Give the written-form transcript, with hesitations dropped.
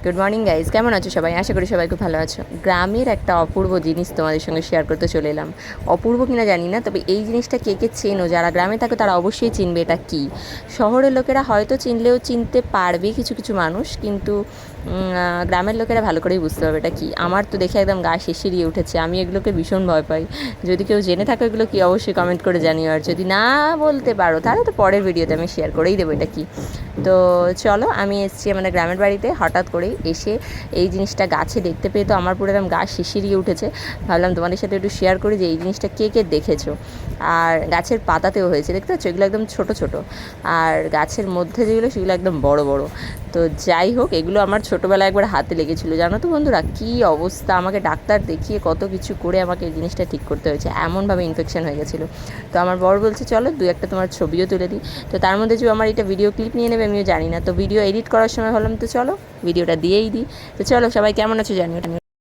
Good morning guys, কেমন আছো সবাই? আশা করি সবাই খুব ভালো আছো। গ্রামের একটা অপূর্ব জিনিস তোমাদের সঙ্গে শেয়ার করতে চলে এলাম। অপূর্ব কিনা জানি না, তবে এই জিনিসটা কে কে চেনো, যারা গ্রামে থাকো তারা অবশ্যই চিনবে এটা কী। শহরের লোকেরা হয়তো চিনলেও চিনতে পারবে কিছু কিছু মানুষ, কিন্তু গ্রামের লোকেরা ভালো করেই বুঝতে পারবে এটা কী। আমার তো দেখে একদম গা শিরশিরিয়ে উঠেছে, আমি এগুলোকে ভীষণ ভয় পাই। যদি কেউ জেনে থাকো এগুলো কি, অবশ্যই কমেন্ট করে জানিও, আর যদি না বলতে পারো তাহলে তো পরের ভিডিওতে আমি শেয়ার করেই দেবো এটা কী। তো চলো, আমি এসেছি আমাদের গ্রামের বাড়িতে হঠাৎ করেই এসে এই জিনিসটা গাছে দেখতে পেয়ে তো আমার পুরো একদম গা শিরশিরিয়ে উঠেছে। ভাবলাম তোমাদের সাথে একটু শেয়ার করি যে এই জিনিসটা কে কে দেখেছো। আর গাছের পাতাতেও হয়েছে, দেখতে পাচ্ছ এগুলো একদম ছোট ছোট, আর গাছের মধ্যে যেগুলো সেগুলো একদম বড় বড়। তো যাই হোক, এগুলো আমার ছোটোবেলায় একবার হাতে লেগেছিলো, জানো তো বন্ধুরা কী অবস্থা। আমাকে ডাক্তার দেখিয়ে কত কিছু করে আমাকে এই জিনিসটা ঠিক করতে হয়েছে, এমনভাবে ইনফেকশন হয়ে গেছিলো। তো আমার বর বলছে চলো দু একটা তোমার ছবিও তুলে দিই। তো তার মধ্যে যে আমার এটা ভিডিও ক্লিপ নিয়ে নেবে আমিও জানি না, তো ভিডিও এডিট করার সময় ভাবলাম তো চলো ভিডিওটা দিয়েই দিই। তো চলো, সবাই কেমন আছো জানিও।